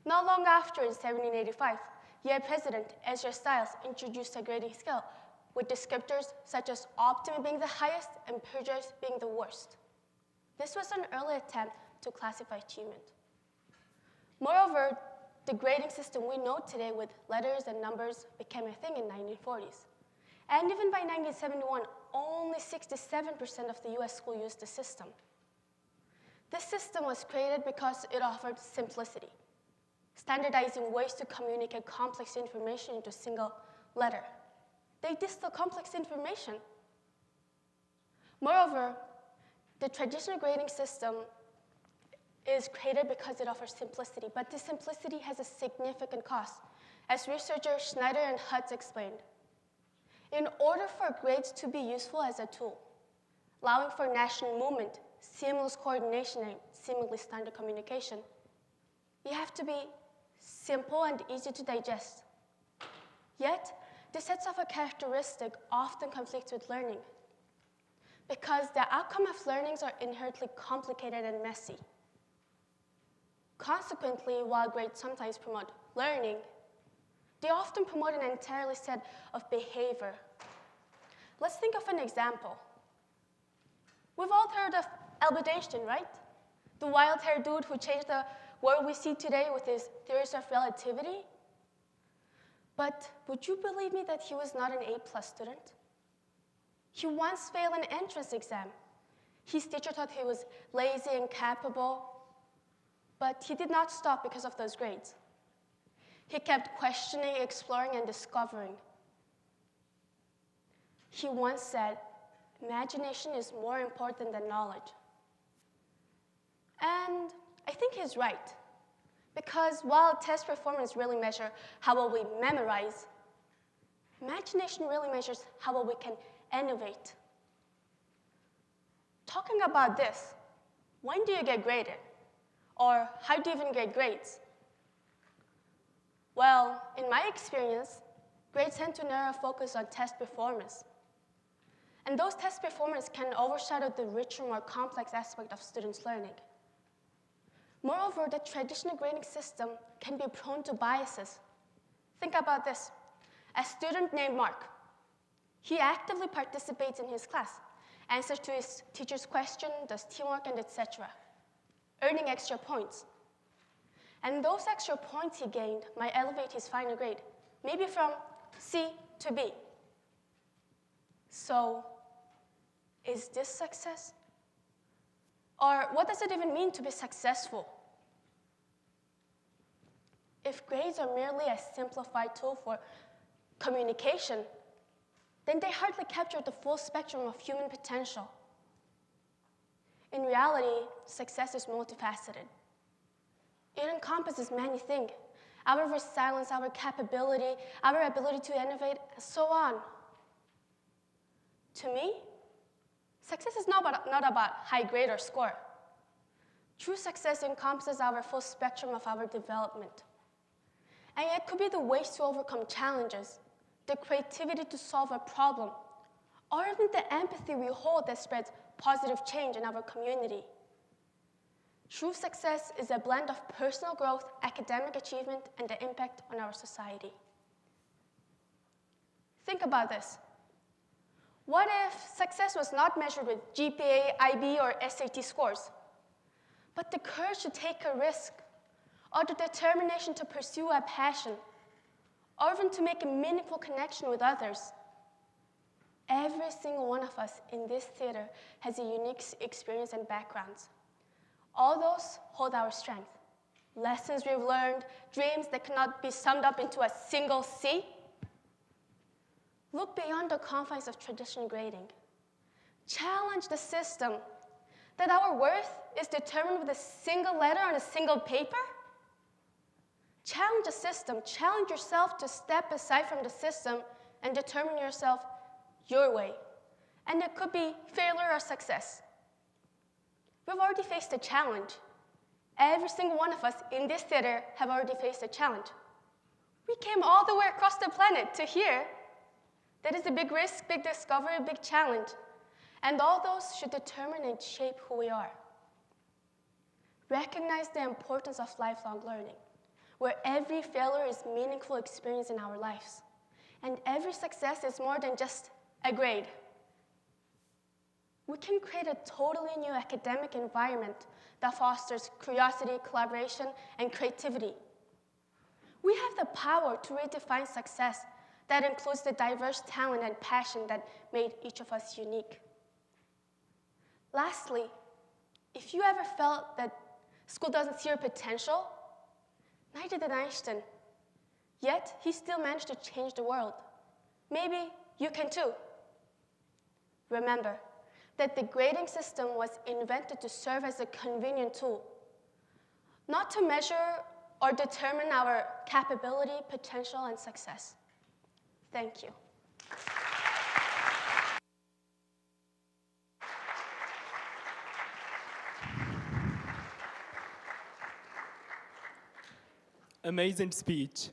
Not long after, in 1785, UA President Ezra Stiles introduced a grading scale with descriptors such as optimum being the highest and perjurous being the worst. This was an early attempt to classify achievement. Moreover, the grading system we know today with letters and numbers became a thing in the 1940s. And even by 1971, only 67% of the US schools used the system. This system was created because it offered simplicity, standardizing ways to communicate complex information into a single letter. They distill complex information. Moreover, the traditional grading system is created because it offers simplicity, but this simplicity has a significant cost, as researchers Schneider and Hutz explained. In order for grades to be useful as a tool, allowing for national movement, seamless coordination, and seemingly standard communication, you have to be simple and easy to digest. Yet, this sets off a characteristic often conflicts with learning, because the outcome of learnings are inherently complicated and messy. Consequently, while grades sometimes promote learning, they often promote an entirely set of behavior. Let's think of an example. We've all heard of Albert Einstein, right? The wild-haired dude who changed the world we see today with his theories of relativity. But would you believe me that he was not an A+ student? He once failed an entrance exam. His teacher thought he was lazy and incapable, but he did not stop because of those grades. He kept questioning, exploring, and discovering. He once said, "Imagination is more important than knowledge." And I think he's right, because while test performance really measure how well we memorize, imagination really measures how well we can innovate. Talking about this, when do you get graded? Or how do you even get grades? Well, in my experience, grades tend to narrow focus on test performance. And those test performance can overshadow the richer, more complex aspect of students' learning. Moreover, the traditional grading system can be prone to biases. Think about this. A student named Mark. He actively participates in his class, answers to his teacher's question, does teamwork, and etc., earning extra points. And those extra points he gained might elevate his final grade, maybe from C to B. So, is this success? Or what does it even mean to be successful? If grades are merely a simplified tool for communication, then they hardly capture the full spectrum of human potential. In reality, success is multifaceted. It encompasses many things: our resilience, our capability, our ability to innovate, and so on. To me, success is not about high grade or score. True success encompasses our full spectrum of our development. And it could be the ways to overcome challenges, the creativity to solve a problem, or even the empathy we hold that spreads positive change in our community. True success is a blend of personal growth, academic achievement, and the impact on our society. Think about this. What if success was not measured with GPA, IB, or SAT scores, but the courage to take a risk, or the determination to pursue a passion, or even to make a meaningful connection with others? Every single one of us in this theater has a unique experience and backgrounds. All those hold our strength. Lessons we've learned, dreams that cannot be summed up into a single C. Look beyond the confines of traditional grading. Challenge the system that our worth is determined with a single letter on a single paper. Challenge the system. Challenge yourself to step aside from the system and determine yourself your way. And it could be failure or success. We've already faced a challenge. Every single one of us in this theater have already faced a challenge. We came all the way across the planet to here. That is a big risk, big discovery, big challenge. And all those should determine and shape who we are. Recognize the importance of lifelong learning. where every failure is a meaningful experience in our lives, and every success is more than just a grade. We can create a totally new academic environment that fosters curiosity, collaboration, and creativity. We have the power to redefine success that includes the diverse talent and passion that made each of us unique. Lastly, if you ever felt that school doesn't see your potential, neither did Einstein. Yet, he still managed to change the world. Maybe you can too. Remember that the grading system was invented to serve as a convenient tool, not to measure or determine our capability, potential, and success. Thank you. Amazing speech.